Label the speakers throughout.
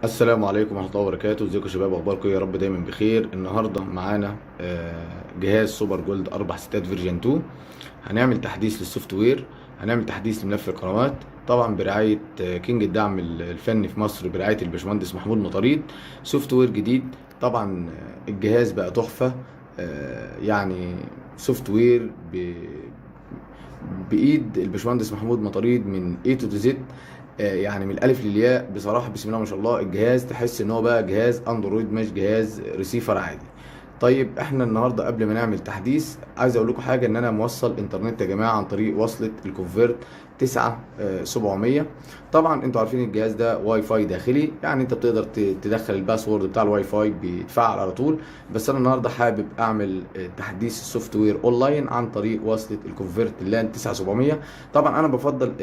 Speaker 1: السلام عليكم ورحمة الله وبركاته. ازيكم يا شباب؟ اخباركم إيه؟ يا رب دايما بخير. النهارده معانا جهاز سوبر جولد 4 ستات فيرجن 2. هنعمل تحديث للسوفت وير، هنعمل تحديث لملف القنوات، طبعا برعاية كينج الدعم الفني في مصر، برعاية الباشمهندس محمود مطاريد. سوفت وير جديد طبعا. الجهاز بقى تحفة. يعني سوفت وير بايد الباشمهندس محمود مطاريد من A to Z. يعني من الالف للياء. بصراحه بسم الله ما شاء الله، الجهاز تحس ان هو بقى جهاز اندرويد مش جهاز ريسيفر عادي. طيب احنا النهارده قبل ما نعمل تحديث عايز اقول لكم حاجه، ان انا موصل انترنت يا جماعه عن طريق وصله الكونفرت 9700. طبعا انتوا عارفين الجهاز ده واي فاي داخلي، يعني انت بتقدر تدخل الباسورد بتاع الواي فاي بيتفعل على طول. بس انا النهارده حابب اعمل تحديث السوفت وير اونلاين عن طريق وصله الكونفرت اللان 9700. طبعا انا بفضل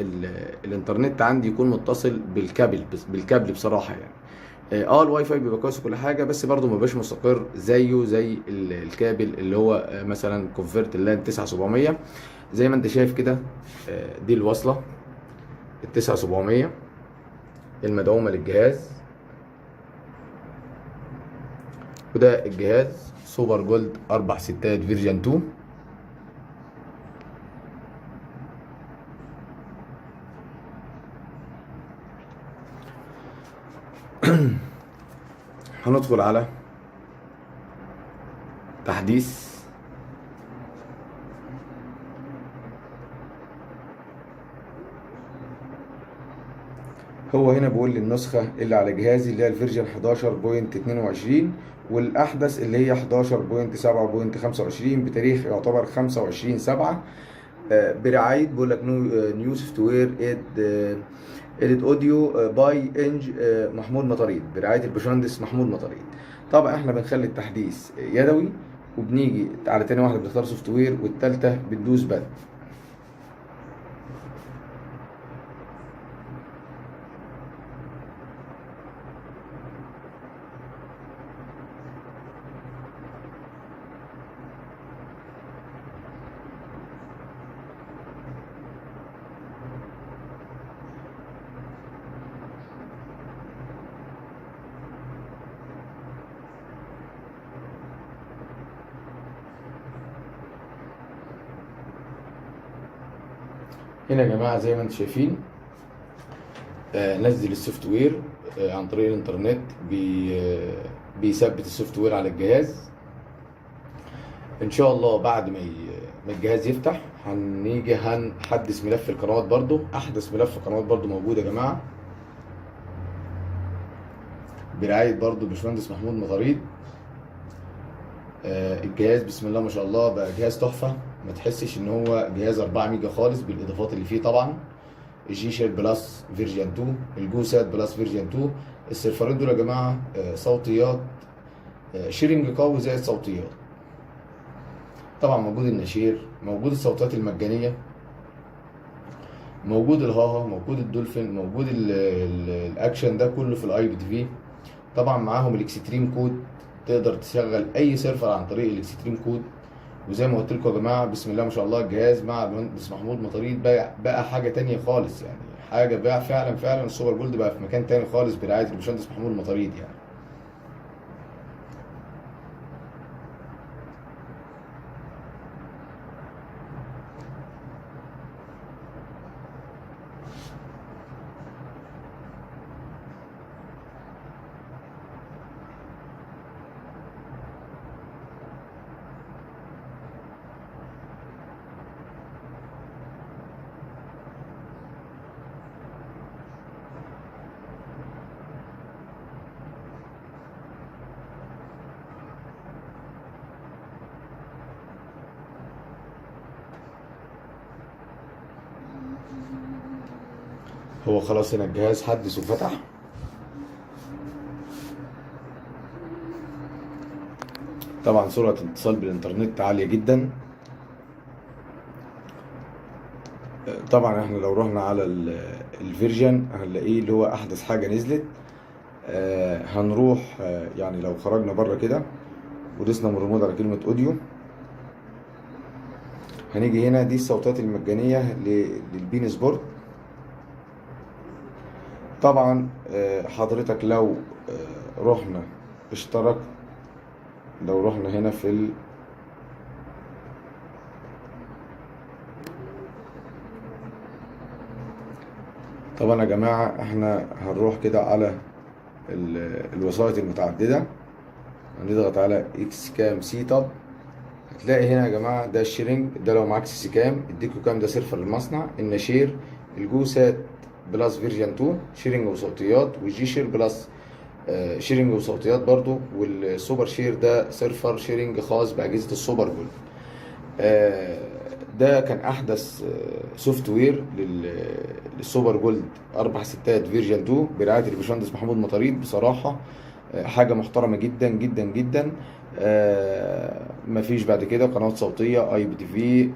Speaker 1: الانترنت عندي يكون متصل بالكابل، بالكابل بصراحه يعني. الواي فاي بيبقى كويس وكل حاجه، بس برضه ما بيبقاش مستقر زيه زي الكابل اللي هو مثلا كونفرت اللان 9700. زي ما انت شايف كده. دي الوصله ال 9700 المدعومه للجهاز، وده الجهاز سوبر جولد 4 ستات فيرجن 2. هندخل على تحديث. هو هنا بيقول لي النسخة اللي على جهازي اللي هي الفيرجن 11.22، والأحدث اللي هي 11.7.25 بتاريخ يعتبر 25/7. برعاية بيقول لك نيو سوفت وير اديت اوديو باي انج محمود مطاريد، برعاية الباشمهندس محمود مطاريد. طبعا احنا بنخلي التحديث يدوي، وبنيجي على تاني واحدة بنختار سوفت وير، والتالتة بندوس بدء. هنا يا جماعة زي ما انتم شايفين، نزل السوفت وير عن طريق الانترنت. بيثبت السوفت وير على الجهاز. ان شاء الله بعد ما الجهاز يفتح هنيجي هنحدث ملف القنوات. برضو احدث ملف قنوات برضو موجود يا جماعه، برعايه برضو الباشمهندس محمود مطاريد. الجهاز بسم الله ما شاء الله بقى جهاز تحفه، ما تحسش ان هو جهاز 4 ميجا خالص بالاضافات اللي فيه. طبعا الجي شير بلس فيرجن 2، الجو سات بلس فيرجن 2. السيرفرين دول يا جماعه صوتيات، شيرنج قوي زي الصوتيات. طبعا موجود النشير، موجود الصوتات المجانيه، موجود الهاها، موجود الدولفين، موجود الاكشن، ده كله في الاي بي تي في. طبعا معاهم الاكستريم كود، تقدر تشغل اي سيرفر عن طريق الاكستريم كود. وزي ما قلت لكم يا جماعه بسم الله ما شاء الله، الجهاز مع المهندس محمود مطاريد بقى حاجه تانية خالص يعني. حاجه بقى فعلا فعلا السوبر جولد بقى في مكان تاني خالص برعايه الباشمهندس محمود مطاريد يعني. هو خلاص هنا الجهاز حدث وفتح. طبعا سرعه الاتصال بالانترنت عاليه جدا. طبعا احنا لو رحنا على الفيرجن هنلاقيه اللي هو احدث حاجه نزلت. هنروح يعني لو خرجنا بره كده ودوسنا من الريموت على كلمه اوديو، هنيجي هنا. دي الصوتات المجانيه للبين سبورت. طبعا حضرتك لو رحنا اشترك، لو رحنا هنا في طبعا يا جماعة احنا هنروح كده على الوسائط المتعددة، هنضغط على اكس كام سيت اب. هتلاقي هنا يا جماعة ده الشيرنج، ده لو معاك سي كام اديكوا كام، ده سيرفر المصنع، النشير، الجو سات بلس فيرجن 2 شيرنج وصوتيات، والجي شير بلس شيرنج وصوتيات برضو، والسوبر شير ده سيرفر شيرنج خاص بأجهزة السوبر جول. آه، ده كان احدث سوفت وير للسوبر جولد 4 ستات فيرجن 2 برعايه الباشمهندس محمود مطاريد. بصراحه حاجه محترمه جدا جدا جدا. مفيش بعد كده قنوات صوتيه اي بي تي في،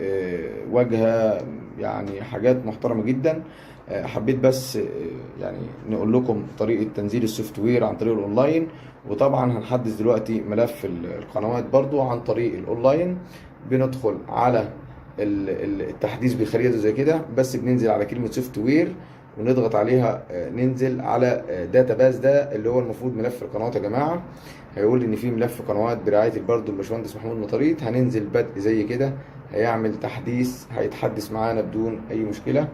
Speaker 1: واجهه، يعني حاجات محترمه جدا. حبيت بس يعني نقول لكم طريقه تنزيل السوفت وير عن طريق الاونلاين. وطبعا هنحدث دلوقتي ملف القنوات برضو عن طريق الاونلاين. بندخل على التحديث بخريطة زي كده، بس بننزل على كلمة سوفت وير ونضغط عليها، ننزل على داتا باس، ده اللي هو المفروض ملف القنوات يا جماعة. هيقول ان في ملف قنوات برعاية برضه الباشمهندس محمود مطاريد. هننزل بدء زي كده، هيعمل تحديث، هيتحدث معانا بدون اي مشكلة.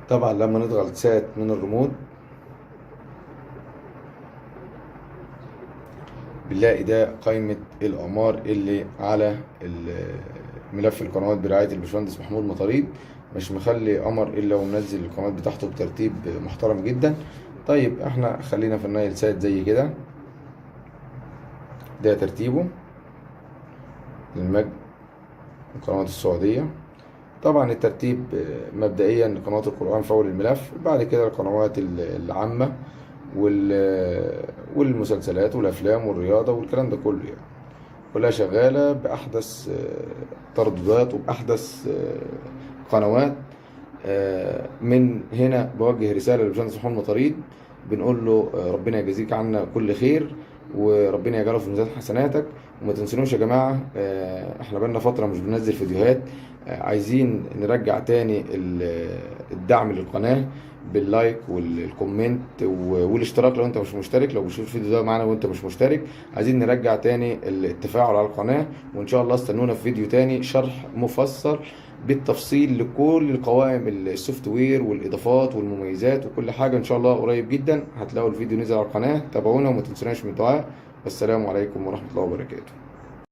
Speaker 1: طبعا لما نضغط سات من الريموت بنلاقي ده قائمة الأقمار اللي على ملف القنوات برعاية الباشمهندس محمود مطاريد. مش مخلي قمر إلا ومنزل القنوات بتاعته بترتيب محترم جدا. طيب احنا خلينا في النايل سات زي كده، ده ترتيبه للمجد، القنوات السعودية. طبعا الترتيب مبدئيا قنوات القرآن في أول الملف، بعد كده القنوات العامة والمسلسلات والأفلام والرياضة والكلام ده كله، يعني كلها شغالة بأحدث ترددات وبأحدث قنوات. من هنا بوجه رسالة للباشمهندس محمود مطاريد، بنقول له ربنا يجازيك عنا كل خير، وربنا يجعله في ميزان حسناتك. وما تنسونوش يا جماعة، احنا بقالنا فترة مش بننزل فيديوهات. عايزين نرجع تاني الدعم للقناة باللايك والكومنت والاشتراك لو انت مش مشترك، لو بتشوف الفيديو ده معانا وانت مش مشترك. عايزين نرجع تاني التفاعل على القناة، وان شاء الله استنونا في فيديو تاني شرح مفصل بالتفصيل لكل القوائم السوفت وير والاضافات والمميزات وكل حاجة. ان شاء الله قريب جدا هتلاقوا الفيديو نزل على القناة. تابعونا وما تنسوناش من الدعاء. والسلام عليكم ورحمة الله وبركاته.